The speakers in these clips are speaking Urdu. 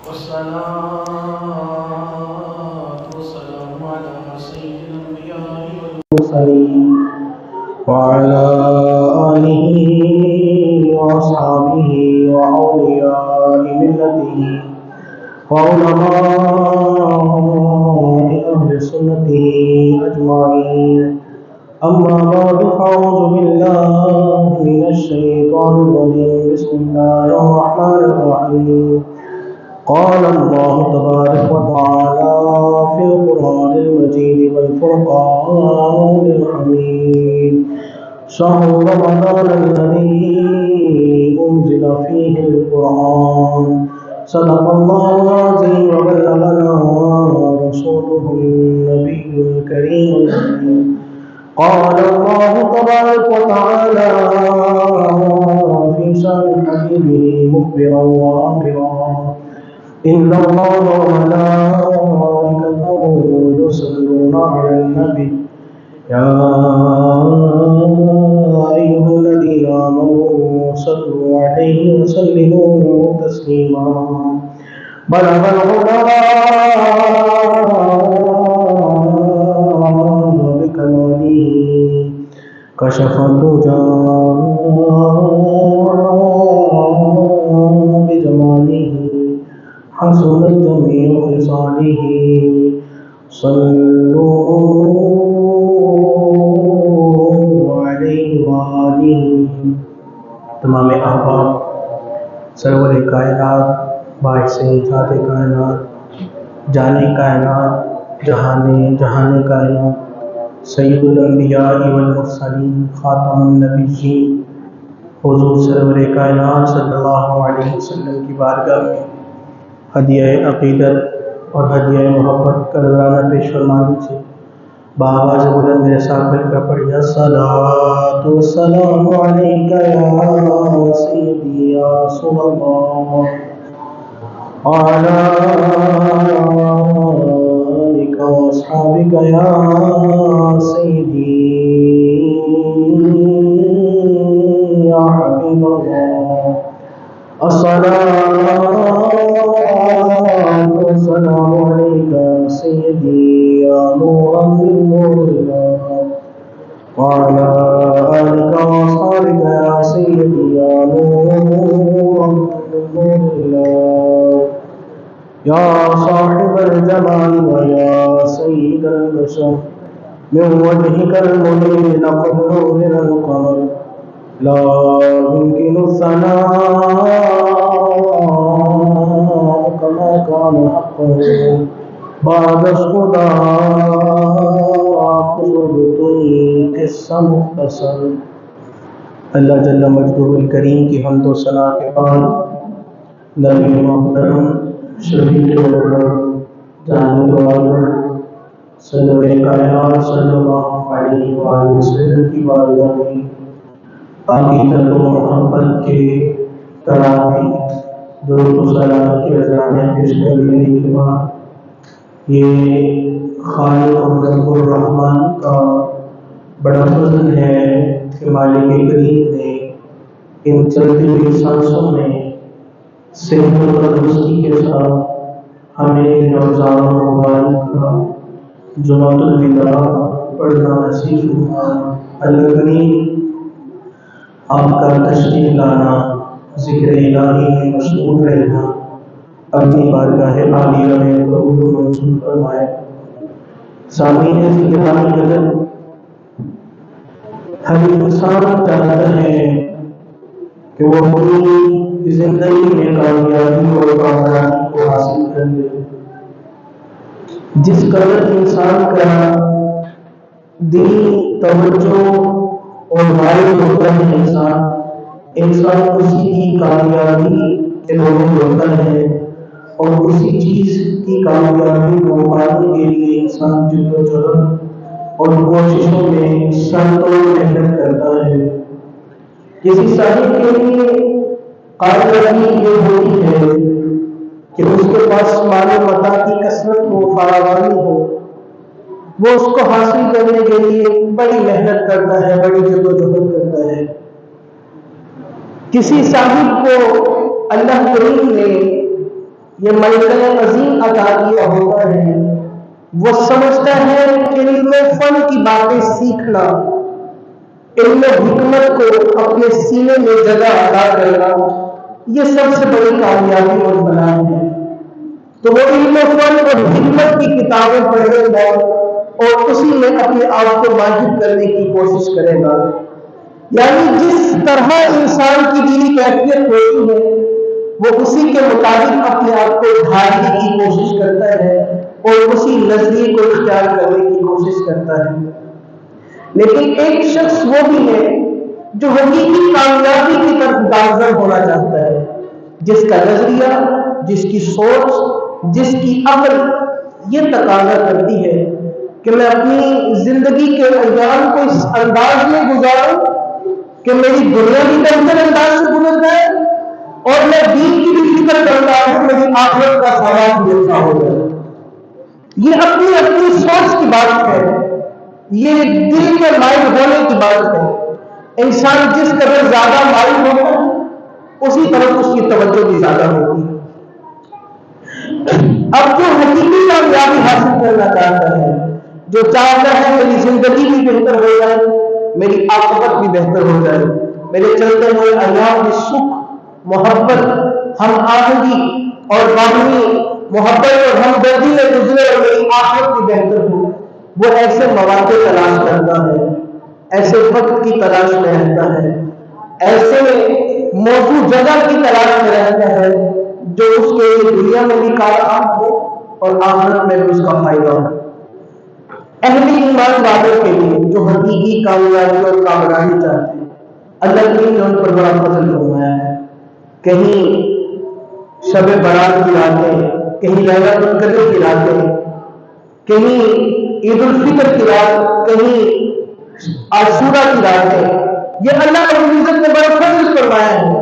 والصلاة والسلام على سيد الأنبياء والمرسلين وعلى آله وأصحابه وأولياء ملته وعلماء أهل سنته أجمعين. أما بعد فأعوذ بالله من الشيطان الرجيم. بسم الله الرحمن الرحيم. قال الله تبارك وتعالى في القرآن المجيد والفرقان الحميد: شهر رمضان الذي أنزل فيه القرآن. صدق الله العظيم وبلغنا رسوله النبي الكريم. قال الله تبارك وتعالى في شأن حبيبه مخبرا وآمرا: إن الله وملائكته يصلون على النبي يا أيها الذين آمنوا صلوا عليه وسلموا تسليما. بلغ الهدى بكماله كشف الدجى بجماله حسنت جميع خصاله. صلوا علیہ وآلہ. تمام احباب، سرور کائنات، باعث ذات کائنات، جانے کائنات، جہان کائنات، سید الانبیاء والمرسلین، خاتم النبیین، حضور سرور کائنات صلی اللہ علیہ وسلم کی بارگاہ میں ہدیہ عقیدت اور ہدیہ محبت کا نذرانہ پیش فرما دیجیے. بآواز بلند میرے ساتھ مل کر پڑھیے: الصلاۃ والسلام علیک یا سیدی یا رسول اللہ وعلی آلک واصحابک یا سیدی یا حبیب اللہ. الصلاة والسلام عليك سيدي يا نورا من نور الله وعلى آلك وأصحابك يا سيدي يا نورا من نور الله. يا صاحب الجمال ويا سيد البشر، من وجهك المنير لقد نور القمر، لا يمكن الثناء كما كان حقه بعد خدا خصوصی قصہ مختصر. اللہ جل مجدہ الکریم کی حمد و ثنا کے بعد نبی محترم شفیع الامم جان العالم سرور کائنات صلی اللہ علیہ وآلہ وسلم کی بارگاہ میں عقیدت و محبت کے کرامی درود و سلام کے نذرانے پیش کرنے کے بعد یہ خالق اور رب الرحمن کا بڑا فضل ہے کہ مالک کریم نے ان چلتی ہوئی سانسوں میں صحت و تندرستی کے ساتھ ہمیں رمضان مبارک کا جمعۃ الوداع پڑھنا نصیب ہوا. اللہ کریم آپ کا تشریف لانا، ذکر الہی میں مشغول رہنا اپنی بارگاہ عالیہ میں قبول و منظور فرمائے. سامعین ذکرانی نظر، ہر انسان چاہتا ہے کہ وہ اپنی زندگی میں کامیابی اور کامیابی کو حاصل کر لے. جس قدر انسان کا دینی توجہ اور مائل ہوتا ہے انسان اسی کی کامیابی کے لوگوں ہوتا ہے اور اسی چیز کی کامیابی کو پانے کے لیے انسان جدوجہد اور کوششوں میں سر توڑ محنت کرتا ہے. کسی صاحب کے لیے کامیابی یہ ہوتی ہے کہ اس کے پاس مال و متاع کی کثرت ہو، فراوانی ہو، وہ اس کو حاصل کرنے کے لیے بڑی محنت کرتا ہے، بڑی جدوجہد کرتا ہے. کسی صاحب کو اللہ کریم نے یہ ملکہ عظیم عطا کیا ہوتا ہے، وہ سمجھتا ہے کہ علم فن کی باتیں سیکھنا، علم حکمت کو اپنے سینے میں جگہ عطا کرنا، یہ سب سے بڑی کامیابی اور بلائے ہے۔ تو وہ علم فن اور حکمت کی کتابیں پڑھے گا اور اسی میں اپنے آپ کو ماہر کرنے کی کوشش کرے گا۔ یعنی جس طرح انسان کی دینی کیفیت ہوتی ہے وہ اسی کے مطابق اپنے آپ کو ڈھالنے کی کوشش کرتا ہے اور اسی نظریے کو اختیار کرنے کی کوشش کرتا ہے۔ لیکن ایک شخص وہ بھی ہے جو حقیقی کامیابی کی طرف گامزن ہونا چاہتا ہے، جس کا نظریہ، جس کی سوچ، جس کی عقل یہ تقاضا کرتی ہے کہ میں اپنی زندگی کے ایام کو اس انداز میں گزاروں کہ میری دنیا بھی بہتر انداز سے گزر جائے اور میں دین کی بھی فکر کر رہا ہوں، میری آخرت کا سامان بھی اچھا ہو جائے۔ یہ اپنی اپنی سوچ کی بات ہے، یہ دل کے مائل ہونے کی بات ہے۔ انسان جس قدر زیادہ مائل ہوگا اسی طرف اس کی توجہ بھی زیادہ ہوگی۔ اب جو حقیقی کامیابی حاصل کرنا چاہتا ہے، جو چاہتا ہے میری زندگی بھی بہتر ہو جائے، میری عاقبت بھی بہتر ہو جائے، میرے چلتے ہوئے ایام میں سکھ، محبت، ہم آہنگی اور باہمی محبت اور ہمدردی میں گزرے اور میری آخرت بھی بہتر ہو، وہ ایسے مواقع تلاش کرتا ہے، ایسے وقت کی تلاش میں رہتا ہے، ایسے موضوع جگہ کی تلاش میں رہتا ہے جو اس کے دنیا میں بھی کارآمد ہو اور آخرت میں بھی اس کا فائدہ ہو۔ اہل ایمان والوں کے لیے جو حقیقی کامیابی اور کامرانی چاہتے ہیں، اللہ کریم نے ان پر بڑا فضل فرمایا ہے۔ کہیں شب برات کی راتیں، کہیں لیلۃ القدر کی راتیں، کہیں عید الفطر کی رات، کہیں عاشورہ کی راتیں، یہ اللہ رب العزت نے بڑا فضل فرمایا ہے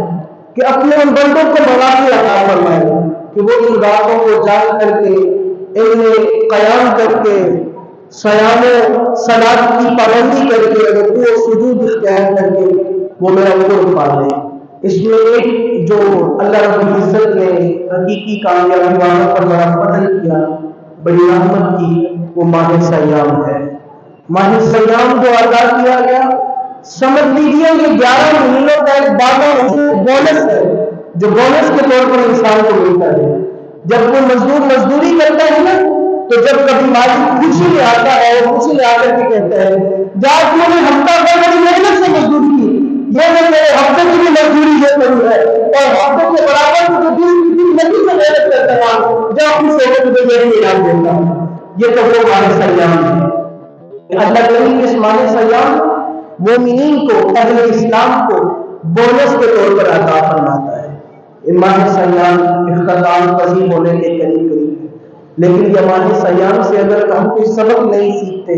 کہ اپنے ان بندوں کو مواقع عطا فرمائے کہ وہ ان راتوں کو جان کر کے، ان میں قیام کر کے، صیام و صلاۃ کی پابندی کر کے، رکوع و سجود اختیار کر کے وہ میرا قرب پا لیں۔ اس میں ایک جو اللہ رب العزت نے حقیقی کامیابی والوں پر بڑا فضل کیا، بڑی رحمت کی، وہ ماہ سیام ہے۔ ماہ سیام جو ادا کیا گیا، سمجھ لیجیے یہ 11 مہینوں کا ایک بونس ہے جو بونس کے طور پر انسان کو ملتا ہے۔ جب وہ مزدور مزدوری کرتا ہے نا، تو جب کبھی مالک خوشی میں آتا ہے، خوشی میں آ کر کے کہتا ہے جا تم نے ہفتہ بھر بڑی محنت سے مزدوری کی، یہ میں میرے ہفتے کی بھی مزدوری یہ کروں ہے اور ہفتے کے برابر جو دن کی دن نہیں سے محنت کرتا ہے جا خوش ہو کے تجھے میری انعام دیتا ہوں۔ یہ تو وہ ماہ سیام ہے۔ اللہ کریم اس ماہ سیام مومنین کو، اہل اسلام کو بونس کے طور پر عطا فرماتا ہے۔ ماہ سیام اختتام پذیر ہونے کے قریب ہے، لیکن یہ ماہ سیام سے اگر ہم کوئی سبق نہیں سیکھتے،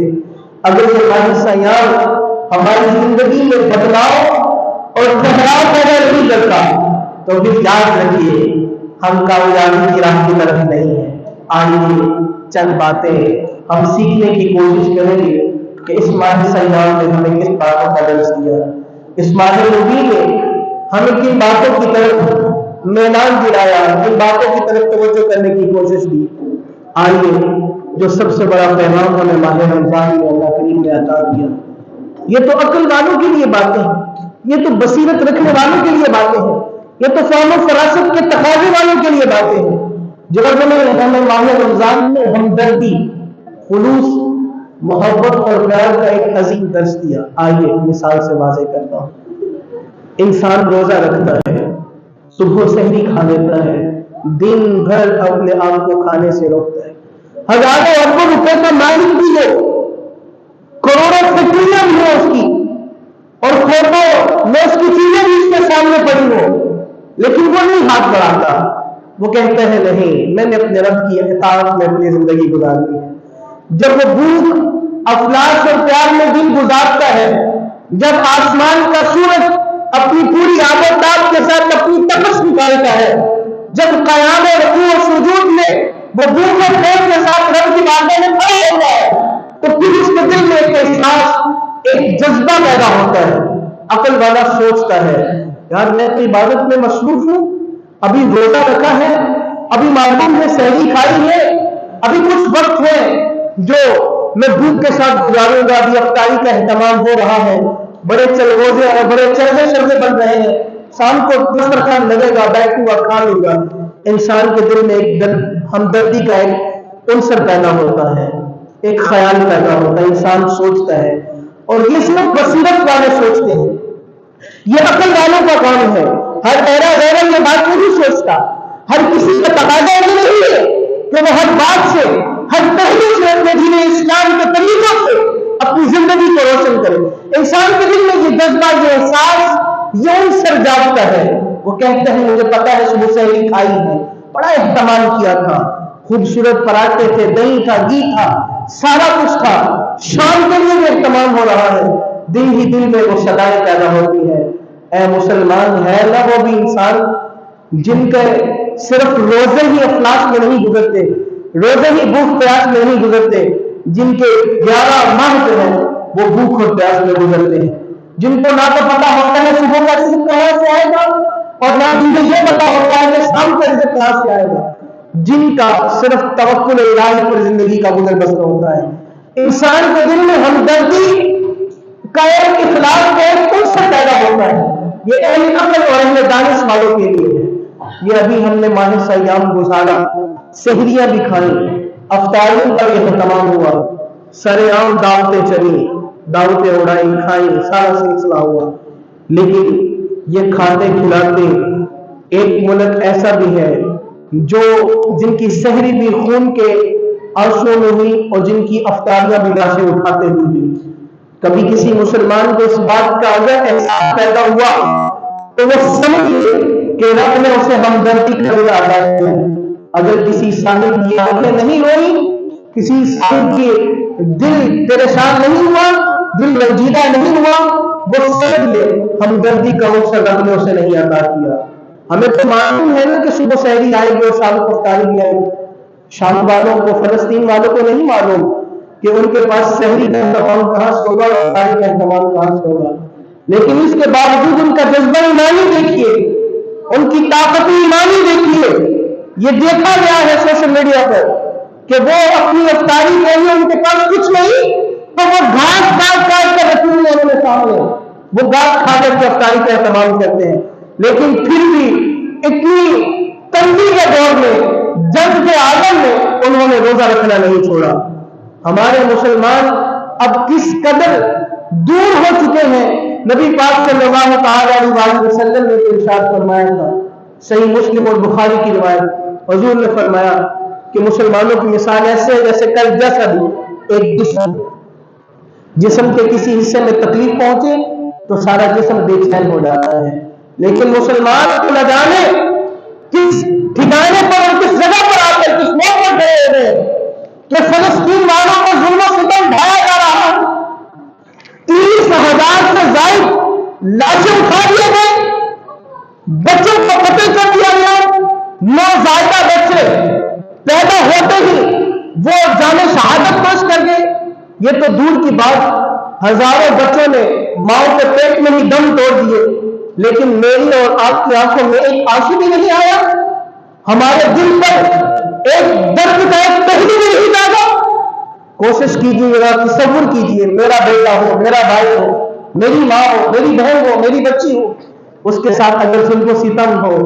اگر یہ ماہ سیام ہماری زندگی میں بدلاؤ اور ٹھہراؤ پیدا نہیں کرتا تو پھر یاد رکھیے ہم کامیابی کی راہ کی طرف نہیں ہیں۔ آئیے چند باتیں ہم سیکھنے کی کوشش کریں گے کہ اس ماہ سیام نے ہمیں کس باتوں کا درس دیا، اس ماہ نبی نے ہمیں کن باتوں کی طرف میدان دلایا، کن باتوں کی طرف توجہ کرنے کی کوشش کی۔ آئیے جو سب سے بڑا پیغام ہمیں ماہ رمضان میں اللہ کریم نے عطا کیا، یہ تو عقل والوں کے لیے باتیں ہیں، یہ تو بصیرت رکھنے والوں کے لیے باتیں ہیں، یہ تو فہم و فراست کے تقاضے والوں کے لیے باتیں ہیں، جو ہمیں ماہ رمضان میں ہمدردی، خلوص، محبت اور پیار کا ایک عظیم درس دیا۔ آئیے مثال سے واضح کرتا ہوں۔ انسان روزہ رکھتا ہے، صبح سحری کھا لیتا ہے، دن بھر اپنے آپ کو کھانے سے روکتا ہے، ہزاروں اربوں روپے کا مالک بھی ہے، کروڑوں فیکٹریاں بھی ہیں اس کی، اور کھوٹوں میں اس کی چیزیں بھی اس کے سامنے پڑی ہو، لیکن وہ نہیں ہاتھ بڑھاتا۔ وہ کہتا ہے نہیں، میں نے اپنے رب کی اطاعت میں اپنی زندگی گزارنی ہے۔ جب وہ بھوک، افلاس اور پیار میں دن گزارتا ہے، جب آسمان کا سورج اپنی پوری آب و تاب کے ساتھ اپنی تپش نکالتا ہے، جب قیام رکوع و سجود میں وہ بھوک اور پیٹ کے ساتھ رب کی باتوں میں کھڑا ہوتا ہے، تو پھر اس کے دل میں ایک احساس، ایک جذبہ پیدا ہوتا ہے۔ عقل والا سوچتا ہے یار میں تو عبادت میں مصروف ہوں، ابھی روزہ رکھا ہے، ابھی معلوم ہے سحری کھائی ہے، ابھی کچھ وقت ہے جو میں بھوک کے ساتھ گزاروں گا، ابھی افطاری کا اہتمام ہو رہا ہے، بڑے چلغوزے اور بڑے چربے شربے بن رہے ہیں، شام کو دسترخوان لگے گا، بیٹھوں گا، کھا لوں گا۔ انسان کے دل میں ایک ہمدردی کا ایک عنصر پیدا ہوتا ہے، ایک خیال پیدا ہوتا ہے، انسان سوچتا ہے، اور یہ صرف بصیرت والے سوچتے ہیں، یہ عقل والوں کا کام ہے۔ ہر ایرا غیرہ یہ بات نہیں سوچتا، ہر کسی کا تقاضا یہ نہیں ہے کہ وہ ہر بات سے، ہر پہلو سے اپنے دین اسلام کے طریقوں سے اپنی زندگی کو روشن کرے۔ انسان کے دل میں یہ جذبہ، یہ احساس، یہ عنصر جاگتا ہے، وہ کہتے ہیں مجھے پتا ہے صبح سحری کھائی ہے، بڑا اہتمام کیا تھا، خوبصورت پراٹھے تھے، دہی تھا، گھی تھا، سارا کچھ تھا، شام کے لیے بھی اہتمام ہو رہا ہے، دل ہی دل میں وہ صدائیں پیدا ہوتی ہے، اے مسلمان ہے نہ وہ بھی انسان جن کے صرف روزے ہی افلاس میں نہیں گزرتے، روزے ہی بھوک پیاس میں نہیں گزرتے، جن کے 11 ماہ جو ہیں وہ بھوک اور پیاس میں گزرتے ہیں، جن کو نہ تو پتا ہوتا ہے صبح کا رزق کہاں سے آئے گا، اور نہ مجھے یہ پتا ہوتا ہے کہ شام کا رزق کہاں سے آئے گا، جن کا صرف توکل الہی پر زندگی کا گزر بسر ہوتا ہے۔ انسان کے دل میں ہمدردی کا ایک اخلاق کا ایک عنصر پیدا ہوتا ہے، یہ اہل عقل اور اہل دانش والوں کے لیے ہے۔ یہ ابھی ہم نے ماہ صیام گزارا، سحریاں بھی کھائیں، افطاریوں کا بھی اہتمام ہوا، سرعام دعوتیں چلی، دعوتیں اڑائیں، کھائیں، سارا سلسلہ ہوا، لیکن یہ کھاتے کھلاتے ایک ملک ایسا بھی ہے جو جن کی سحری بھی خون کے آنسوں میں ہوئی اور جن کی افطاریاں بھی لاشیں اٹھاتے ہوئی۔ کبھی کسی مسلمان کو اس بات کا اگر احساس پیدا ہوا تو وہ سمجھے کہ رب نے اسے ہمدردی کا دل ادا کیا۔ اگر کسی صاحب کی آنکھیں نہیں روئی، کسی صاحب کی دل پریشان نہیں ہوا، دل رنجیدہ نہیں ہوا، وہ سمجھ لے ہمدردی کا عنصر رب نے اسے نہیں عطا کیا۔ ہمیں تو معلوم ہے نا کہ صبح سحری آئے گی اور شام کو افطاری بھی آئے گی، شام والوں کو، فلسطین والوں کو نہیں معلوم کہ ان کے پاس سحری کا اہتمام کہاں سے ہوگا اور افطاری کا اہتمام کہاں سے ہوگا، لیکن اس کے باوجود ان کا جذبہ ایمانی دیکھیے، ان کی طاقت ایمانی دیکھیے۔ یہ دیکھا گیا ہے سوشل میڈیا پر کہ وہ اپنی افطاری کے لیے ان کے پاس کچھ نہیں تو وہ گھاس کاٹ کر رکھی ہوئی ہے اپنے سامنے، وہ گھاس کھا کر کے افطاری کا اہتمام کرتے ہیں، لیکن پھر بھی اتنی تنگی کے دور میں، جنگ کے عالم میں انہوں نے روزہ رکھنا نہیں چھوڑا۔ ہمارے مسلمان اب کس قدر دور ہو چکے ہیں۔ نبی پاک صلی اللہ تعالی علیہ وسلم نے ارشاد فرمایا تھا، صحیح مسلم اور بخاری کی روایت، حضور نے فرمایا کہ مسلمانوں کی مثال ایسے ہے جیسے کل جیسا بھی ایک جسم کے کسی حصے میں تکلیف پہنچے تو سارا جسم بے چین ہو جاتا ہے، لیکن مسلمان کو نہ جانے کس ٹھکانے پر اور کس جگہ پر آ کر کس موقع پر کھڑے ہوئے کہ فلسطین والوں کو ظلم و ستم ڈھایا جا رہا ہے، 30,000 سے زائد لاشیں اٹھا دیے گئے، بچوں کو قتل کر دیا گیا، نوزائیدہ بچے پیدا ہوتے ہی وہ جان شہادت پیش کر گئے۔ یہ تو دور کی بات، ہزاروں بچوں نے ماں کے پیٹ میں ہی دم توڑ دیے، لیکن میری اور آپ کی آنکھوں میں ایک آنسو بھی نہیں آیا، ہمارے دل پر ایک درد کا ایک پہلو بھی نہیں جاگا۔ کوشش کیجیے گا، تصور کیجیے، میرا بیٹا ہو، میرا بھائی ہو، میری ماں ہو، میری بہن ہو، میری بچی ہو، اس کے ساتھ اگر ظلم و ستم ہو،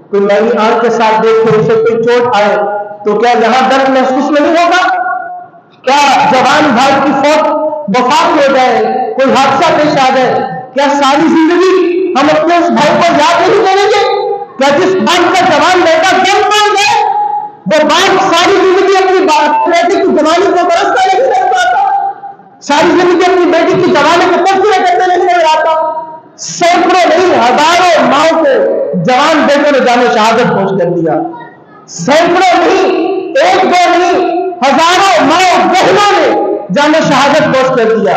کوئی میری آنکھ کے ساتھ دیکھو، اسے کوئی چوٹ آئے تو کیا یہاں درد محسوس نہیں ہوگا؟ کیا جوان بھائی کی وفات ہو جائے، کوئی حادثہ پیش آ جائے، کیا ساری زندگی ہم اپنے اس بھائی کو یاد نہیں کریں گے؟ کیا جس باپ کا جوان بیٹا دم توڑ گئے وہ باپ ساری زندگی اپنی بیٹی کی جوانی کو برستا نہیں رہ پاتا، ساری زندگی اپنی بیٹی کی جوانی کو تذکرہ کرتے نہیں رہ آتا؟ سینکڑوں نہیں ہزاروں ماؤں کو جوان بیٹوں نے جان شہادت پہنچ کر دیا، سینکڑوں نہیں، ایک دو نہیں، ہزاروں ماؤں بہنوں نے جان شہادت پہنچ کر دیا۔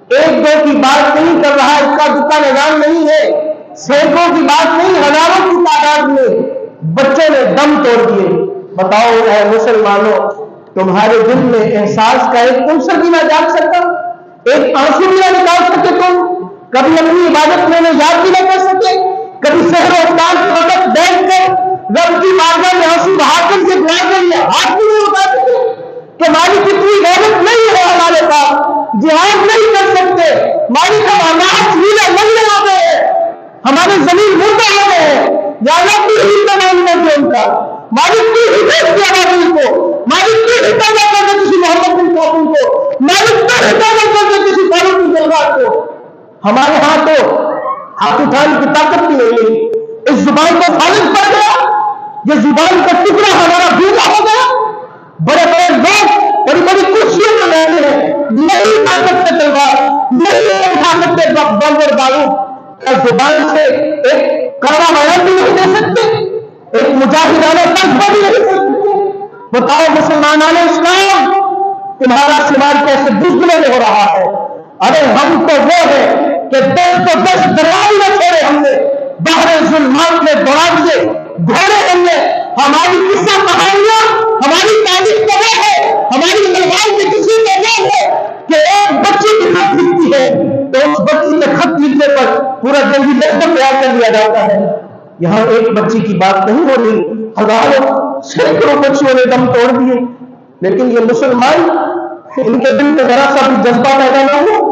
ایک دو کی بات نہیں کر رہا، اس کا دکا نظام نہیں ہے، سینکڑوں کی بات نہیں، ہزاروں کی تعداد میں بچوں نے دم توڑ دیے۔ بتاؤ اے مسلمانوں، تمہارے دل میں احساس کا ایک عنصر بھی نہ جاگ سکتا، ایک آنسو بھی نہ نکال سکے، تم کبھی اپنی عبادت میں یاد بھی نہ کر سکے کبھی شہر و استاد کے وقت بیٹھ کر رب کی بارگاہ میں آنسو بہا کر کے دعا کریے، ہاتھ بھی نہیں اٹھا سکتے کہ مالک اتنی غیرت نہیں ہے ہمارے پاس، جہاد نہیں کر سکتے، مالک ہم اناج ہیلا نہیں آ گئے ہیں، ہمارے زمین مردہ ہو گئے ہیں، یا اللہ کی ہی تمام کر ان کا، مالک کی حفاظت کیا ان کو، مالک کی حفاظت کر دے کسی محمد بن قاسم کو، مالک کی حفاظت کر دے کسی فاروق بن جلال کو۔ ہمارے ہاں تو ہاتھ اٹھانے کی طاقت بھی نہیں ہے، اس زبان کو خالص پڑ گیا، یہ زبان کا ٹکڑا ہمارا بھولا ہو گیا، بڑے بڑے لوگ بڑی بڑی کرسیوں میں بیٹھے ہیں، نہیں اٹھا سکتے تلوار، نہیں اٹھا سکتے بم اور بارود، زبان سے ایک کڑوا بیان بھی نہیں دے سکتے، ایک مجاہدانہ تجربہ بھی نہیں دے سکتے۔ بتاؤ مسلمانان اسلام، تمہارا شمار کیسے بزدلوں میں ہو رہا ہے؟ ارے ہم تو وہ ہے کہ دس کو دس دروازے نہ چھوڑے، ہم نے باہر ظلمات میں دوڑا دیے، گھوڑے ہم نے، ہماری قصہ کہانیاں، ہماری تاریخ تو وہ ہے، ہماری ملوان میں کسی کو وہ ہے کہ ایک بچی کی خط لکھتی ہے تو اس بچی کے خط لکھنے پر پورا جنگی لشکر تیار کر لیا جاتا ہے۔ یہاں ایک بچی کی بات نہیں ہو رہی، ہزاروں سینکڑوں بچیوں نے دم توڑ دیے، لیکن یہ مسلمان، ان کے دل میں ذرا سا بھی جذبہ پیدا نہ ہو،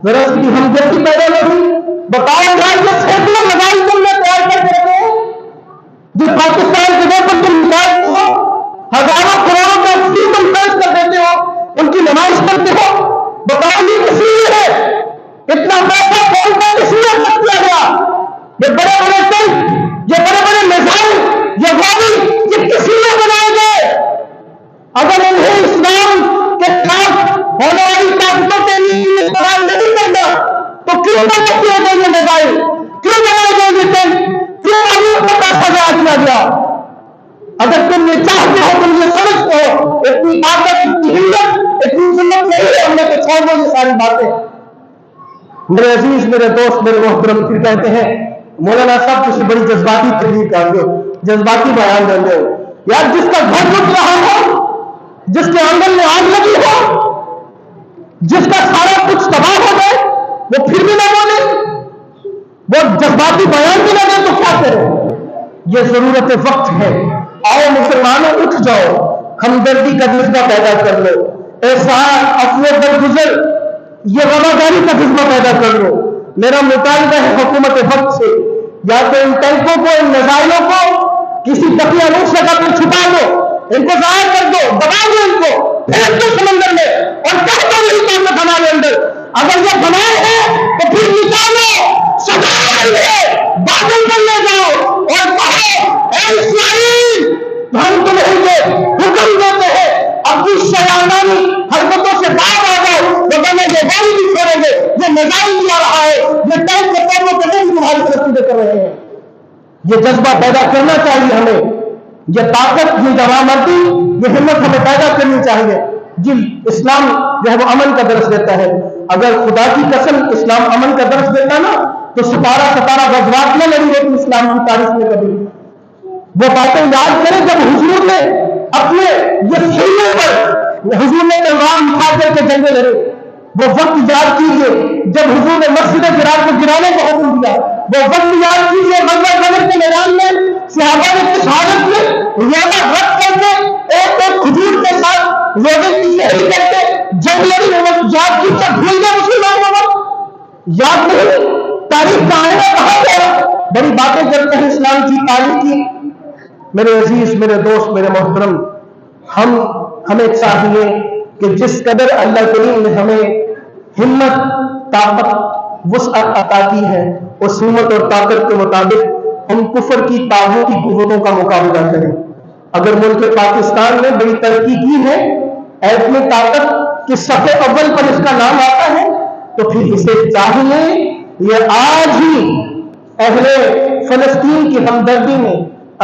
ذرا سی بھی ہمدردی پیدا نہ ہوئی۔ بتاؤ جائے کہ سینکڑوں میزائل تم نے تیار کر دیتے ہیں، جو پاکستان کے دور پر تم نکالتے ہو، ہزاروں کروڑوں کا فی تم خرچ کر دیتے ہو، ان کی نمائش کرتے ہو۔ بتاؤ یہ کس لیے ہے؟ اتنا پیسہ کون کا کس لیے خرچ کیا گیا؟ یہ بڑے بڑے ٹینک، یہ بڑے بڑے میزائل، یہ گاڑی، یہ کس لیے بنائے گئے؟ اگر انہیں اسلام کے خلاف ہونے والی طاقتوں کے لیے استعمال نہیں کرنا تو کیوں بنائے گئے یہ میزائل؟ کیوں بنائے گئے یہ ٹینک؟ کیوں امیر کو پیسہ ضائع کیا گیا؟ اگر تم یہ چاہتے ہو، تم یہ سمجھتے ہو، اتنی طاقت، اتنی ہمت، اتنی ذلت نہیں ہے ہم نے تو چھوڑ دو یہ ساری باتیں۔ میرے عزیز، میرے دوست، میرے محترم، پھر کہتے ہیں مولانا صاحب کچھ بڑی جذباتی تحریر کر دو، جذباتی بیان کر دو۔ یار جس کا گھر ٹوٹ رہا ہو، جس کے آنگن میں آگ لگی ہو، جس کا سارا کچھ تباہ ہو گئے، وہ پھر بھی نہ بولے، وہ جذباتی بیان بھی نہ دے تو کیا کرے؟ یہ ضرورت وقت ہے۔ آؤ مسلمانوں اٹھ جاؤ، ہمدردی کا جذبہ پیدا کر لو، احسان، عفو، درگزر، یہ رواداری کا جذبہ پیدا کر لو۔ میرا مطالبہ ہے حکومت وقت سے، یا تو ان ٹینکوں کو، ان میزائلوں کو کسی تقیہ نوش جگہ پر چھپا دو، ان کو ضائع کر دو، دبا دو، ان کو پھینک دو سمندر میں، اور کہہ دو نہیں طاقت ہمارے اندر۔ اگر یہ بنائے ہیں تو پھر نکالو، سجا ہے، بادل پر لے جاؤ اور کہو اے اسرائیل، ہم تمہیں یہ حکم دیتے ہیں اپنی شیطانی حرکتوں سے باہر آ جاؤ، ورنہ یہ گاڑی بھی چھوڑیں گے، یہ میزائل بھی آ رہا ہے، یہ ٹینک کے پہلوں کے نہیں تمہاری طرف سیدھے کر رہے ہیں۔ یہ جذبہ پیدا کرنا چاہیے ہمیں، یہ طاقت، یہ جوامردی، یہ ہمت ہمیں پیدا کرنی چاہیے۔ جی اسلام جو ہے وہ امن کا درس دیتا ہے، اگر خدا کی قسم اسلام امن کا درس دیتا نا تو 17 غزوات میں لڑی ہوتی اسلام کی تاریخ میں کبھی۔ وہ باتیں یاد کریں جب حضور نے اپنے یہ سینے پر حضور نے تلوار اٹھا کر کے جنگیں لڑے، وہ وقت یاد کیجئے جب حضور نے مسجد ضرار کو گرانے کا حکم دیا، وہ وقت یاد کیجئے غزوہ بدر کے میدان میں صحابہ نے کس حالت میں روزہ رکھ کر کے ایک کھجور کے ساتھ روزے کی سحری کر کے جنگ لڑی، وہ یاد کیجئے، بھول گئے مسلمان وقت یاد نہیں؟ تاریخ کا آئینہ کہاں گیا؟ بڑی باتیں کرتے ہیں اسلام کی تاریخ کی۔ میرے عزیز، میرے دوست، میرے محترم، ہمیں چاہیے کہ جس قدر اللہ کریم نے ہمیں ہمت، طاقت، وسعت عطا کی ہے، اس ہمت اور طاقت کے مطابق ہم کفر کی طاغوتی قوتوں کا مقابلہ کریں۔ اگر ملک پاکستان نے بڑی ترقی کی ہے، ایٹمی طاقت کی صف اول پر اس کا نام آتا ہے، تو پھر اسے چاہیے یہ آج ہی اہل فلسطین کی ہمدردی میں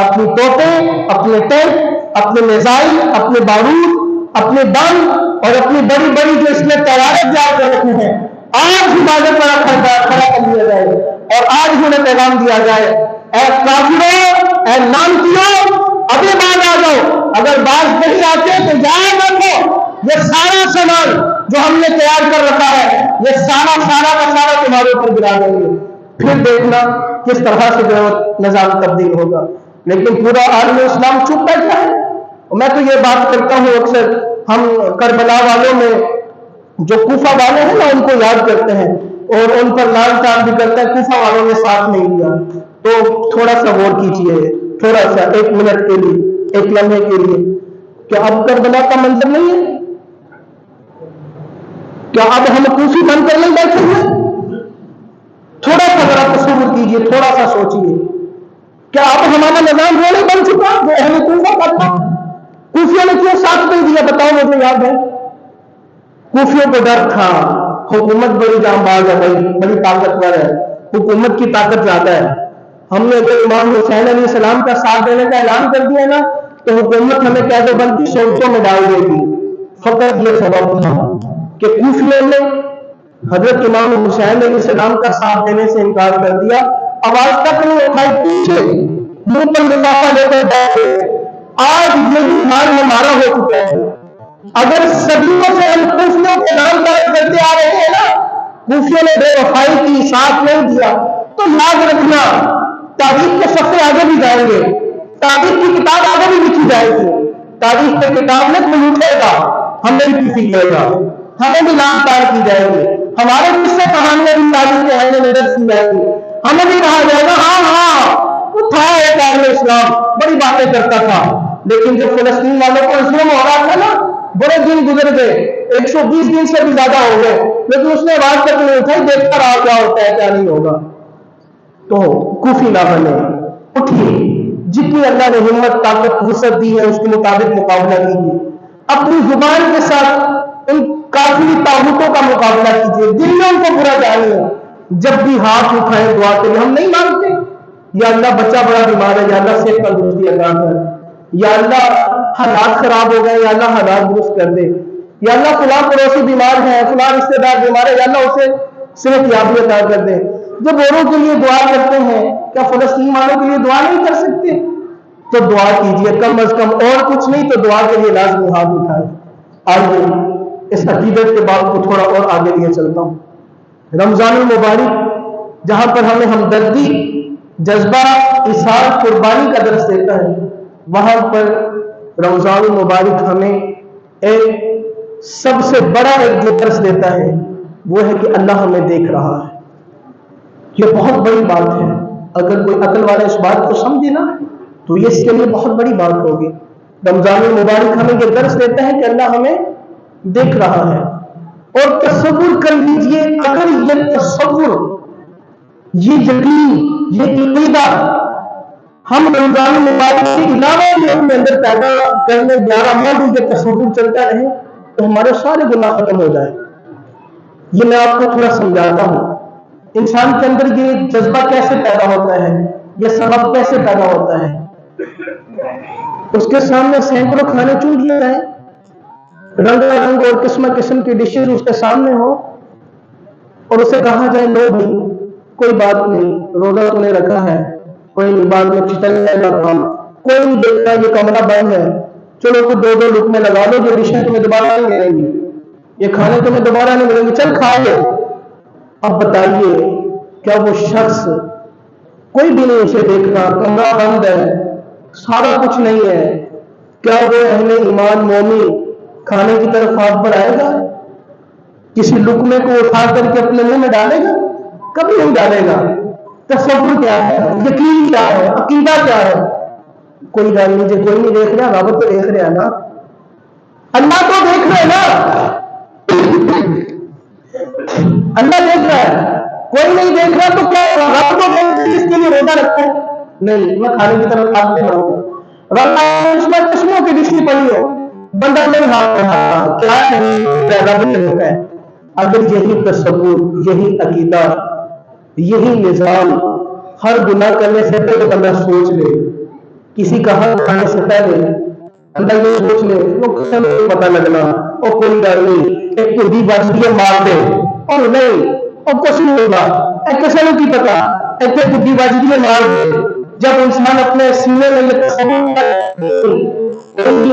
اپنی توپیں، اپنے ٹینک، اپنے میزائل، اپنے بارود، اپنے بم اور اپنی بڑی بڑی جو اس میں تیاریں تیار کر رکھی ہیں، آج ہی بازار پر کھڑا کر دیا جائے اور آج ہی انہیں پیغام دیا جائے، اے کافروں، اے نامتیوں، ابھی باز آ جاؤ۔ اگر باز نہیں آتے تو یاد رکھو یہ سارا سامان جو ہم نے تیار کر رکھا ہے، یہ سارا کا سارا تمہارے اوپر گرا دیں گے۔ پھر دیکھنا کس طرح سے جو نظام تبدیل ہوگا. لیکن پورا عالم اسلام چپ بیٹھا ہے. میں تو یہ بات کرتا ہوں اکثر، ہم کربلا والوں میں جو کوفہ والے ہیں نا ان کو یاد کرتے ہیں اور ان پر لان تان بھی کرتے ہیں، کوفہ والوں نے ساتھ نہیں دیا. تو تھوڑا سا غور کیجئے، تھوڑا سا 1 منٹ کے لیے، 1 لمحے کے لیے. کیا اب کربلا کا منظر نہیں ہے؟ کیا اب ہم کوفی بن کر نہیں بیٹھے ہوئے؟ تھوڑا سا ذرا تصور کیجئے، تھوڑا سا سوچئے. کیا اب ہمارا نظام وہ نہیں بن چکا جو اہل کوفہ کا تھا؟ کوفیوں نے کیوں ساتھ نہیں دیا بتاؤ، مجھے یاد ہے. کوفیوں کو ڈر تھا، حکومت بڑی جانباز ہے، بڑی طاقتور ہے، حکومت کی طاقت زیادہ ہے. ہم نے اگر امام حسین علیہ السلام کا ساتھ دینے کا اعلان کر دیا نا تو حکومت ہمیں قید و بند کی صورتوں میں ڈال دے گی. فقط یہ سبب تھا کہ کوفیوں نے حضرت امام حسین علیہ السلام کا ساتھ دینے سے انکار کر دیا. آواز تک نہیں اٹھائی، پیچھے منہ پر لفافہ لے کر بیٹھے. آج یہ حال ہمارا ہو چکا ہے. اگر صدیوں سے ہم کوفیوں کے نام کرتے آ رہے ہیں نا، کوفیوں نے بے وفائی کی، ساتھ نہیں دیا، تو یاد رکھنا تاریخ کے صفحے آگے بھی جائیں گے، تاریخ کی کتاب آگے بھی لکھی جائے گی. تاریخ کی کتاب میں کوئی اٹھے گا، ہمیں بھی کسی لے گا، ہمیں بھی لام تار کی جائے گی، ہمارے قصے کہانیاں بھی تاریخ کے آئینے میں درج کی جائے گی. ہمیں بھی کہا جائے گا ہاں وہ تھا ایک اہل اسلام، بڑی باتیں کرتا تھا. لیکن جب فلسطین والوں کو ظلم ہو رہا تھا نا، بڑے دن گزر گئے، 120 دن سے بھی زیادہ ہو گئے، لیکن اس نے آواز تک نہیں اٹھائی، دیکھتا رہا کیا ہوتا ہے کیا نہیں ہوگا. تو کوفی نہ بنے، اٹھیے، جتنی اللہ نے ہمت طاقت وسعت دی ہے اس کے مطابق مقابلہ کیجیے. اپنی زبان کے ساتھ ان کافری طاغوتوں کا مقابلہ کیجیے، دل میں ان کو برا جانیے. جب بھی ہاتھ اٹھائے دعا کے لیے، ہم نہیں مانگتے یا اللہ بچہ بڑا بیمار ہے، یا اللہ صحت تندرستی عطا کر، یا اللہ حالات خراب ہو گئے، یا اللہ حالات درست کر دے، یا اللہ فلاں پڑوسی بیمار ہے، فلاں رشتے دار بیمار ہے، یا اللہ اسے صحت یابی عطا کر دے. جب اوروں کے لیے دعا کرتے ہیں، کیا فلسطین والوں کے لیے دعا نہیں کر سکتے؟ تو دعا کیجیے، کم از کم اور کچھ نہیں تو دعا کے لیے لازمی ہاتھ اٹھائے. آئیے اس عقیدت کے بات کو تھوڑا اور آگے لیے چلتا ہوں. رمضان المبارک جہاں پر ہمیں ہمدردی، جذبہ، ایثار، قربانی کا درس دیتا ہے، وہاں پر رمضان المبارک ہمیں ایک سب سے بڑا ایک جو درس دیتا ہے وہ ہے کہ اللہ ہمیں دیکھ رہا ہے. یہ بہت بڑی بات ہے. اگر کوئی عقل والا اس بات کو سمجھے نا تو یہ اس کے لیے بہت بڑی بات ہوگی. رمضان المبارک ہمیں یہ درس دیتا ہے کہ اللہ ہمیں دیکھ رہا ہے. اور تصور کر لیجئے، اگر یہ تصور، یہ یقین، یہ عقیدہ ہم رمضان المبارک کے علاوہ بھی اپنے اندر پیدا کرنے 11 ماہ بھی یہ تصور چلتا رہے تو ہمارے سارے گناہ ختم ہو جائے. یہ میں آپ کو تھوڑا سمجھاتا ہوں. انسان کے اندر یہ جذبہ کیسے پیدا ہوتا ہے، یہ سبب کیسے پیدا ہوتا ہے. اس کے سامنے سینکڑوں کھانے چن لیے جائیں، رنگ رنگ اور قسم قسم کی ڈشز اس کے سامنے ہو، اور اسے کہا جائے لو بھائی کوئی بات نہیں، روزہ تو نے رکھا ہے، کوئی بعد میں چل جائے گا کام، کوئی نہیں دیکھ رہا، یہ کمرہ بند ہے، چلو تو 2 لقمے لگا لو، جو ڈشیں تمہیں دوبارہ نہیں ملیں گی، یہ کھانے تمہیں دوبارہ نہیں ملیں گے، چل کھائے. اب بتائیے کیا وہ شخص کوئی بھی نہیں اسے دیکھ رہا، کمرہ بند ہے، سارا کچھ نہیں ہے، کیا وہ اہل ایمان مومن کھانے کی طرف ہاتھ بڑھائے گا؟ کسی لقمے کو اٹھا کر کے اپنے منہ میں ڈالے گا؟ کبھی نہیں ڈالے گا. تصور کیا ہے، یقین کیا ہے، عقیدہ کیا ہے؟ کوئی ڈال لیجیے، کوئی نہیں دیکھ رہا، رب تو دیکھ رہا نا، اللہ تو دیکھ رہا ہے نا، اللہ دیکھ رہا ہے. کوئی نہیں دیکھ رہا تو کیا رب تو دیکھ رہا ہے، اس کے لیے روزہ رکھتا ہے؟ نہیں، میں کھانے کی طرف ہاتھ نہیں بڑھاؤں گا. رب اس میں قسموں کی لسٹ پڑی ہو، بندہ نہیں ہاتھ بڑھاتا، کیا ہے رب نے دیکھا ہے. اگر یہی تصور، یہی عقیدہ، یہی نظام ہر گناہ کرنے سے پہلے بندہ سوچ لے، کسی کا حق کھانے سے پہلے بندہ یہ سوچ لے، وہ کسے نہیں پتہ لگنا، اور کوئی ڈر نہیں، ایک تو دی بازی مار دے، اور نہیں اور کچھ نہیں ہوگا، ایک کسے نہیں کی پتا، ایک تو دی بازی مار دے. جب انسان اپنے سینے میں یہ تصور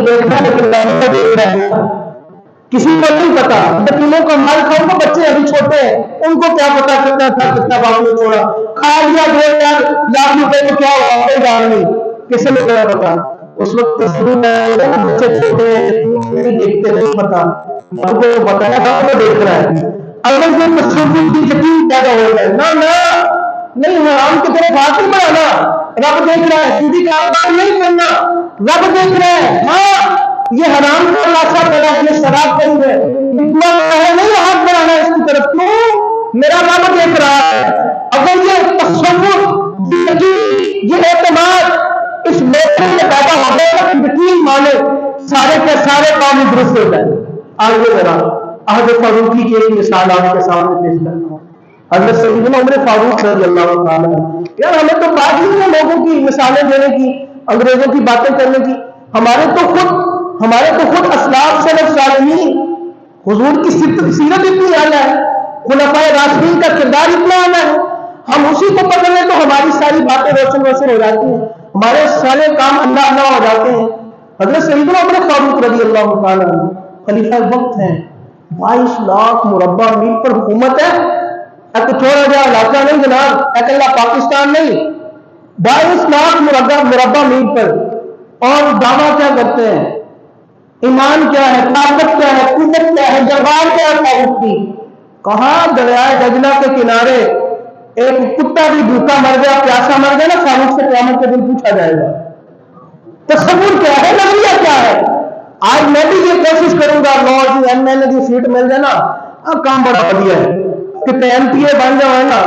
دیکھنا ہے کہ اللہ دیکھ رہا ہے، کسی کو نہیں پتا، یتیموں کا مال کھاؤ تو بچے ابھی چھوٹے ہیں، ان کو کیا پتا کتنا تھا کتنا باپ نے چھوڑا، کھا لیا 2,000 روپے کو کیا ہوا کوئی بات نہیں، کسی نے کیا پتا، اس وقت بچے چھوٹے دیکھتے نہیں پتا، آپ کو بتایا تھا وہ دیکھ رہا ہے، اگر یہ تصور کی یقین پیدا ہو جائے نہ نہیں حرام کی طرف ہاتھ نہیں بڑھانا، رب دیکھ رہا ہے، سیدھی کام نہیں کرنا، رب دیکھ رہا ہے، ہاں یہ حرام کا لاشا پیدا ہے، یہ شراب بند ہے، اتنا نہیں ہاتھ بڑھانا اس کی طرف، کیوں؟ میرا رب دیکھ رہا ہے۔ اگر یہ تصور یہ اعتماد اس موقع میں پیدا ہو گیا، یقین مانے سارے کے سارے کام درست ہو جائیں۔ آگے ذرا عہد فاروقی کی ایک مثال آپ کے سامنے پیش کرتا ہوں۔ حضرت سیدنا عمر فاروق رضی اللہ تعالیٰ، یار ہمیں تو بات نہیں ہے لوگوں کی مثالیں دینے کی، انگریزوں کی باتیں کرنے کی، ہمارے تو خود اسلاف سلف صالحین حضور کی سیرت اتنی اعلیٰ ہے، خلفائے راشدین کا کردار اتنا اعلیٰ ہے، ہم اسی کو پکڑ لیں تو ہماری ساری باتیں روشن ہو جاتی ہیں، ہمارے سارے کام اللہ ہو جاتے ہیں۔ حضرت سیدنا عمر فاروق رضی اللہ تعالیٰ خلیفہ وقت ہیں، 22 لاکھ مربع میل پر حکومت ہے، ایک چھوڑا جا علاقہ نہیں جناب، ایک اللہ پاکستان نہیں، 22 لاکھ مربع میل پر، اور دعویٰ کیا کرتے ہیں، ایمان کیا ہے، طاقت کیا ہے، قوت کیا ہے، جبار کیا ہے فاروق کی، کہاں دریائے دجلہ کے کنارے ایک کتا بھی بھوکا مر گیا، پیاسا مر گیا نا، فاروق سے قیامت کے دن پوچھا جائے گا۔ تصور کیا ہے، نظریہ کیا ہے؟ آج میں بھی یہ کوشش کروں گا، لو جی ایم ایل اے کی سیٹ مل جائے نا، کام بڑا بڑھیا ہے، کتنے ایم پی اے بن جائے نا،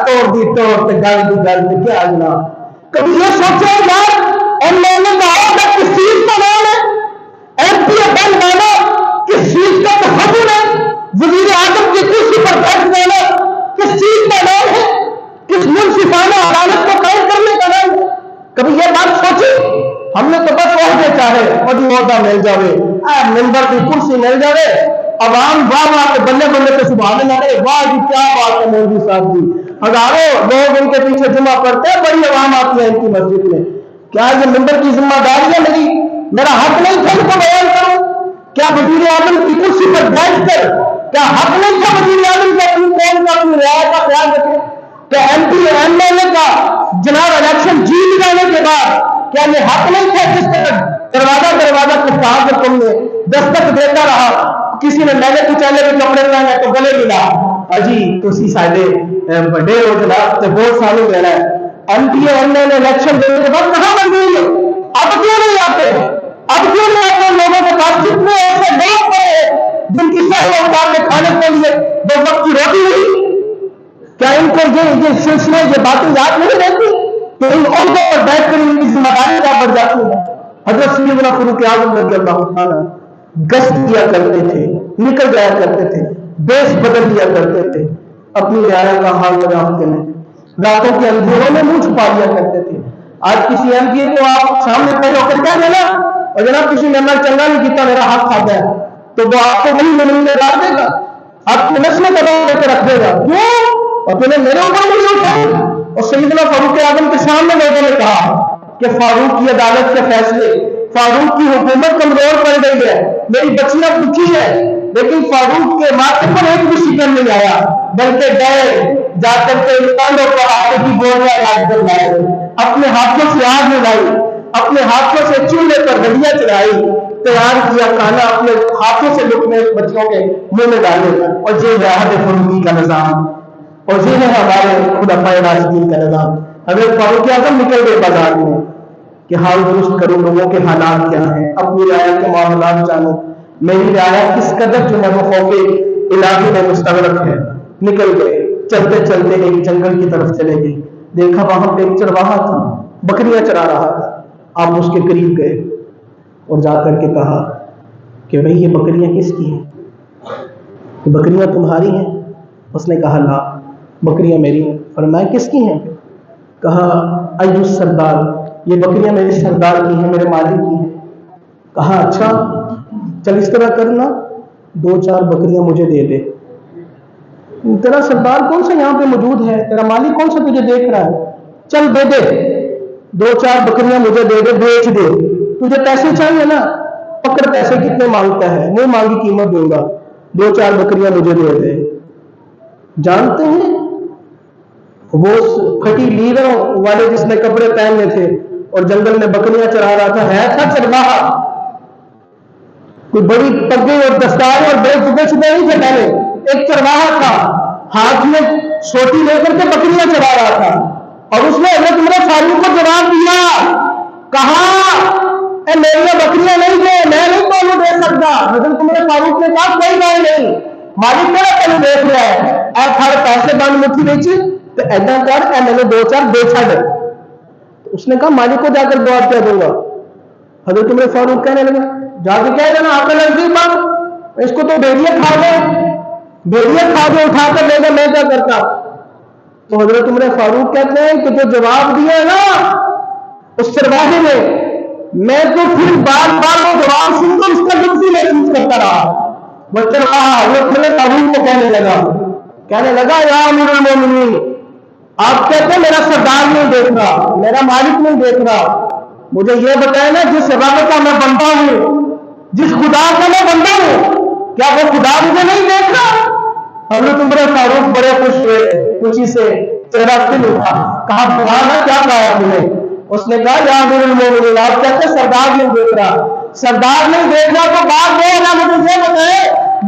توڑ دی گل کیا جناب، کبھی یہ سوچا یار ایم ایل اے کا ہوگا کس چیز کا نام ہے، ایم پی اے بن جانا کس چیز کا تحفظ ہے، وزیر اعظم کی کرسی پر بیٹھ جانا کس چیز کا نام ہے، کس منصفانہ عدالت کو قائم کرنے کا نام ہے؟ کبھی یہ بات سوچی؟ ہم نے تو بس عہدے چاہے اور عہدہ مل جاوے، ممبر کی کرسی مل جاوے، عوام واہ واہ کے بلے بلے پہ سبحان اللہ رہے، واہ جی کیا بات ہے مولوی صاحب جی، ہزاروں لوگ ان کے پیچھے جمع پڑتے ہیں، بڑی عوام آتی ہے ان کی مسجد میں، کیا یہ ممبر کی ذمہ داری ہے میرا حق نہیں تھا ان کو بیان کروں؟ کیا وزیر اعظم کی کرسی پر بیٹھ کر کیا حق نہیں تھا وزیر اعظم کا اپنی قوم کا اپنی رعایا کا خیال رکھے؟ کیا M P M L A کا جناب الیکشن جیت جانے کے بعد کیا یہ حق نہیں تھا جس طرح دروازہ کے ساتھ تم نے دستک دیتا رہا، کسی نے میلے کچالے کے کپڑے پہنے تو گلے ملا، اجی تسی سارے بڑے ہو جناب تے بہت سالوں دینا ہے، M P M L A election دینے کے بعد کہاں بن گئی ہے؟ اب کیوں نہیں آتے؟ لوگوں کے پاس کتنے ایسے لوگ پڑے جن کی سہی اوقات میں کھانے کے لیے 2 وقت کی روٹی ہوئی، کیا ان کو یہ سلسلے یہ باتیں یاد نہیں رہتی کہ ان عہدوں پر بیٹھ کر ان کی ذمہ داری کیا بڑھ جاتی ہے؟ حضرت سیدنا فاروق اعظم رضی اللہ تعالیٰ گشت کیا کرتے تھے، نکل جایا کرتے تھے، دیش بدل دیا کرتے تھے، اپنی رعایا کا حال جانتے ہیں، راتوں کے اندھیروں میں منہ چھپا لیا کرتے تھے۔ آج کسی ایم پی کو آپ سامنے کھڑے ہو کر کہہ دینا اور جناب کسی نے میں چنگا نہیں کیتا میرا ہاتھ کھا گیا، تو وہ آپ کو وہی زمین میں ڈال دے گا، آپ کی نسلیں دبا کر رکھ دے گا، کیوں؟ اور تمہیں میرے اوپر نہیں اٹھائی۔ اور سیدنا فاروق اعظم کے سامنے لوگوں نے کہا کہ فاروق کی عدالت کے فیصلے، فاروق کی حکومت کمزور پڑ گئی ہے، میری بچیاں دکھی ہے، لیکن فاروق کے ماتھے پر ایک بھی شکن نہیں آیا، بلکہ گئے جا کر کے انسانوں پر آگے کی گولیاں لاج کر لائے، اپنے ہاتھوں سے آگ لگائی، اپنے ہاتھوں سے چولہے پر دھڑیاں چڑھائی، تیار کیا کھانا اپنے ہاتھوں سے لقمے بچوں کے منہ میں ڈالے، اور یہ عہد فاروقی کا نظام، اور یہ ہے ہمارے خلفائے راشدین کا نظام۔ حضرت فاروق اعظم نکل گئے بازار میں کہ حال درست کرو، لوگوں کے حالات کیا ہیں، اپنی رعایا کے معاملات جانو، میری رعایا کس قدر جو ہے وہ خوف الہی میں مستغرق ہے۔ نکل گئے، چلتے چلتے ایک جنگل کی طرف چلے گئے، دیکھا وہاں پہ ایک چرواہا تھا، بکریاں چرا رہا تھا، آپ اس کے قریب گئے اور جا کر کے کہا کہ بھئی یہ بکریاں کس کی ہیں؟ کہ بکریاں تمہاری ہیں؟ اس نے کہا لا، بکریاں میری ہیں۔ فرمایا کس کی ہیں؟ کہا ایو سردار، یہ بکریاں میرے سردار کی ہیں، میرے مالک کی ہیں۔ کہا اچھا چل اس طرح کرنا، 2-4 بکریاں مجھے دے دے، تیرا سردار کون سا یہاں پہ موجود ہے، تیرا مالک کون سا تجھے دیکھ رہا ہے، چل دے دے 2-4 بکریاں مجھے دے دے، بیچ دے، تجھے پیسے چاہیے نا، پکڑ پیسے کتنے مانگتا ہے، منہ مانگی قیمت دوں گا، 2-4 بکریاں مجھے دے دے۔ جانتے ہیں وہ پھٹی لیروں والے جس نے کپڑے پہنے تھے اور جنگل میں بکریاں چرا رہا تھا چرواہا، کوئی بڑی پگڑی اور دستار اور بڑے چبے چبے نہیں تھے، پہلے ایک چرواہا تھا، ہاتھ میں سوٹی لے کر کے بکریاں چرا رہا تھا، اور اس نے حضرت عمر فاروق کو جواب دیا، کہا اے میری بکریاں نہیں دے، میں نہیں تمہیں دے سکتا۔ حضرت عمر فاروق نے کہا کوئی بات نہیں، مالک میرا تمہیں دیکھ رہا ہے، اے تھوڑے پیسے بند مٹھی بیچی تو ایسا کر، اے میں نے 2-4 دے چھڑ۔ اس نے کہا مالک کو جا کر جواب کیا دوں گا؟ حضرت عمر فاروق کہنے لگا جا کے کہہ دینا آپ نزدیک بات، اس کو تو بھیڑیے کھا گئے اٹھا کر لے گا، میں کیا کرتا؟ تو حضرت عمر فاروق کہتے ہیں کہ جو جواب دیا نا اس چرواہے نے، میں تو پھر بار بار وہ جواب سن کر اس کا دل سے محسوس کرتا رہا۔ وہ چرواہا حضرت عمر فاروق کو کہنے لگا یا امیر المومنین، آپ کہتے ہیں میرا سردار نہیں دیکھ رہا، میرا مالک نہیں دیکھ رہا، مجھے یہ بتائے نا جس رب کا میں بندہ ہوں، جس خدا کا میں بندہ ہوں، کیا وہ خدا مجھے نہیں دیکھ رہا؟ حضرت عمر فاروق بڑے خوش ہوئے، خوشی سے چہرہ کھل اٹھا، کہا بھانا کیا کہا تم نے؟ اس نے کہا یا امیر المومنین، آپ کہتے ہیں سردار نہیں دیکھ رہا، سردار نہیں دیکھ رہا تو بات یہ ہے نا، مجھے یہ بتائے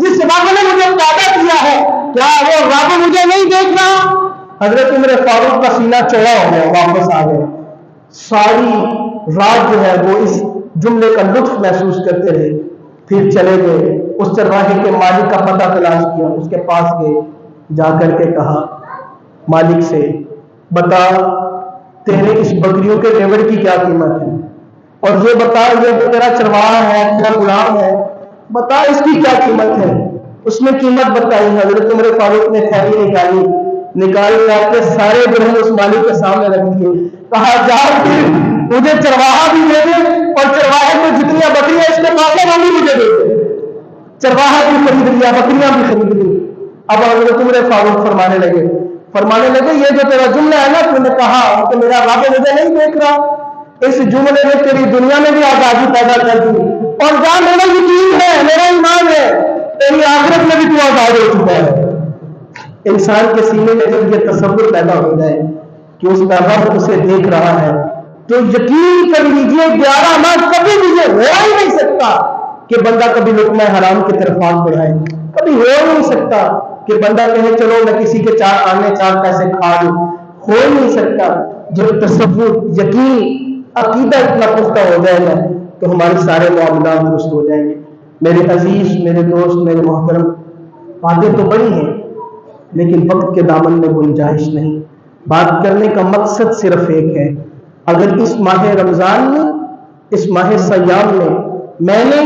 جس رب نے مجھے پیدا کیا ہے کیا وہ رب مجھے نہیں دیکھ رہا؟ حضرت عمر فاروق کا سینہ چوڑا ہو گیا، واپس آ گئے، ساری رات جو ہے وہ اس جملے کا لطف محسوس کرتے رہے، پھر چلے گئے، اس چرواہے کے مالک کا پتہ تلاش کیا، اس کے پاس گئے، جا کر کے کہا مالک سے بتا تیرے اس بکریوں کے لیور کی کیا قیمت ہے، اور یہ بتا یہ تیرا چرواہا ہے، تیرا غلام ہے، بتا اس کی کیا قیمت ہے۔ اس نے قیمت بتائی، حضرت عمر فاروق نے تھیلی نکال کے سارے درہم اس مالک کے سامنے رکھ دیے، کہا جا پھر مجھے چرواہا بھی دے دے اور چرواہے کو جتنی بکریاں اس کے پاس ہیں وہ بھی مجھے دے دے۔ چرواہا بھی خرید لیا، بکریاں بھی خرید لی۔ اب حضرت عمر فاروق فرمانے لگے یہ جو تیرا جملہ ہے نا، تم نے کہا کہ میرا رب مجھے نہیں دیکھ رہا، اس جملے نے تیری دنیا میں بھی آزادی پیدا کر دی، اور جہاں میرا یقین ہے، میرا ایمان ہے، تیری آخرت میں بھی تو آزاد ہو چکا ہے۔ انسان کے سینے میں جب یہ تصور پیدا ہو جائے کہ اس کا رب اسے دیکھ رہا ہے تو یقین کر لیجئے 11 ماہ کبھی بھی یہ ہو ہی نہیں سکتا کہ بندہ کبھی لقمہ حرام کی طرف ہاتھ بڑھائے، کبھی ہو نہیں سکتا کہ بندہ کہے چلو میں کسی کے 4 آنے 4 پیسے کھا لوں، ہو ہی نہیں سکتا۔ جب تصور یقین عقیدہ اتنا پختہ ہو جائے گا تو ہمارے سارے معاملات درست ہو جائیں گے۔ میرے عزیز، میرے دوست، میرے محترم، باتیں تو بڑی ہیں لیکن وقت کے دامن میں گنجائش نہیں۔ بات کرنے کا مقصد صرف ایک ہے، اگر اس ماہ رمضان میں، اس ماہ سیام میں نے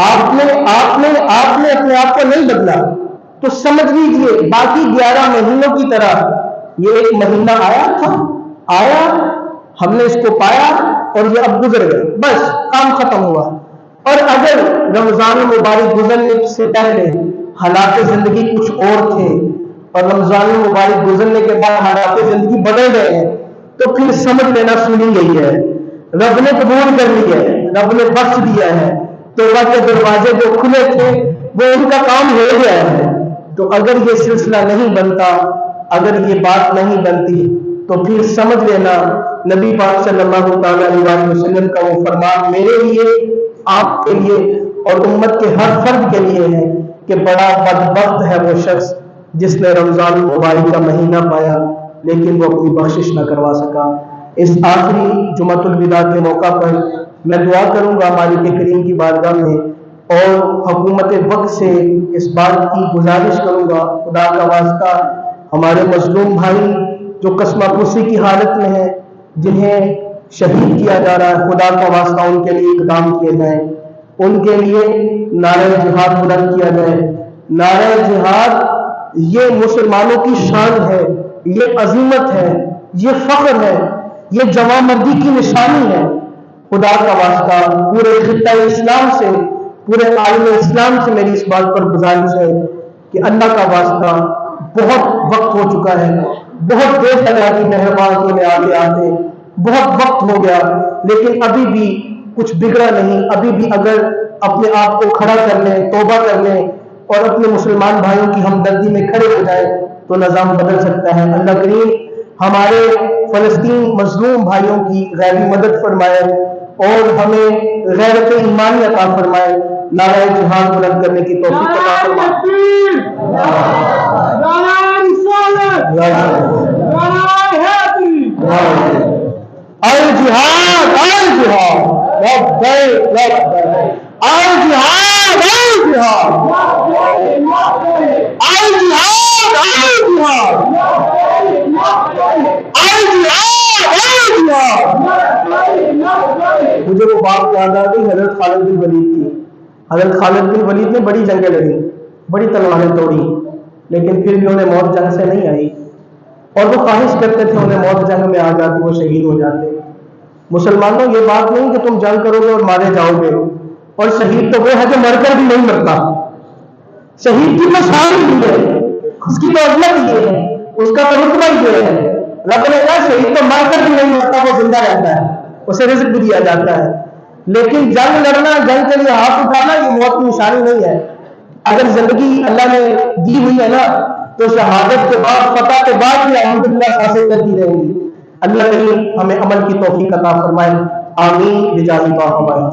آپ نے اپنے آپ کو نہیں بدلا تو سمجھ لیجئے باقی 11 مہینوں کی طرح یہ ایک مہینہ آیا ہم نے اس کو پایا اور یہ اب گزر گیا، بس کام ختم ہوا۔ اور اگر رمضان مبارک گزرنے سے پہلے حالات زندگی کچھ اور تھے اور رمضان مبارک گزرنے کے بعد حالات زندگی بدل گئے ہیں تو پھر سمجھ لینا سنی گئی ہے، رب نے قبول کر لی ہے، رب نے بخش دیا ہے، توبہ کے دروازے جو کھلے تھے وہ ان کا کام ہو گیا ہے۔ تو اگر یہ سلسلہ نہیں بنتا، اگر یہ بات نہیں بنتی تو پھر سمجھ لینا نبی پاک صلی اللہ علیہ وسلم کا وہ فرمان میرے لیے، آپ کے لیے اور امت کے ہر فرد کے لیے ہے کہ بڑا بدبخت ہے وہ شخص جس نے رمضان مبارک کا مہینہ پایا لیکن وہ اپنی بخشش نہ کروا سکا۔ اس آخری جمعۃ الوداع کے موقع پر میں دعا کروں گا مالک کریم کی بارگاہ میں اور حکومت وقت سے اس بات کی گزارش کروں گا، خدا کا واسطہ ہمارے مظلوم بھائی جو قسمہ پرسی کی حالت میں ہیں، جنہیں شہید کیا جا رہا ہے، خدا کا واسطہ ان کے لیے اقدام کیے جائیں، ان کے لیے نعرہ جہاد بلند کیا جائے۔ نعرہ جہاد یہ مسلمانوں کی شان ہے، یہ عظمت ہے، یہ فخر ہے، یہ جواں مردی کی نشانی ہے۔ خدا کا واسطہ پورے خطہ اسلام سے، پورے عالم اسلام سے میری اس بات پر گزارش ہے کہ اللہ کا واسطہ بہت وقت ہو چکا ہے، بہت دیر تک کی مہربانی میں آتے بہت وقت ہو گیا، لیکن ابھی بھی کچھ بگڑا نہیں، ابھی بھی اگر اپنے آپ کو کھڑا کر لیں، توبہ کر لیں اور اپنے مسلمان بھائیوں کی ہمدردی میں کھڑے ہو جائیں تو نظام بدل سکتا ہے۔ اللہ کریم ہمارے فلسطین مظلوم بھائیوں کی غیبی مدد فرمائے اور ہمیں غیرت ایمانی عطا فرمائے، نعرہ جہاد بلند کرنے کی توفیق عطا فرمائے۔ الجہاد الجہاد لبیک لبیک، الجہاد الجہاد، الجہاد الجہاد، الجہاد الجہاد۔ مجھے وہ بات یاد آ گئی حضرت خالد بن ولید کی۔ حضرت خالد بن ولید نے بڑی جنگیں لڑی، بڑی تلواریں توڑی، لیکن پھر بھی انہیں موت جنگ سے نہیں آئی، اور وہ خواہش کرتے تھے انہیں موت جنگ میں آ جاتی، وہ شہید ہو جاتے۔ مسلمانوں یہ بات نہیں کہ تم جنگ کرو گے اور مارے جاؤ گے، اور شہید تو وہ ہے جو مر کر بھی نہیں مرتا۔ شہید کی تو شان ہی ہے، اس کی تو عظمت یہ ہے، اس کا تو رتبہ یہ ہے۔ رب نے کہا شہید تو مر کر بھی نہیں مرتا، وہ زندہ رہتا ہے، اسے رزق بھی دیا جاتا ہے۔ لیکن جنگ لڑنا، جنگ کے لیے ہاتھ اٹھانا، یہ موت کی نشانی نہیں ہے۔ اگر زندگی اللہ نے دی ہوئی ہے نا تو شہادت کے بعد، فتح کے بعد بھی الحمدللہ حاصل کرتی رہیں گی۔ اللہ کریم ہمیں عمل کی توفیق عطا فرمائے، آمین بجاہ طه۔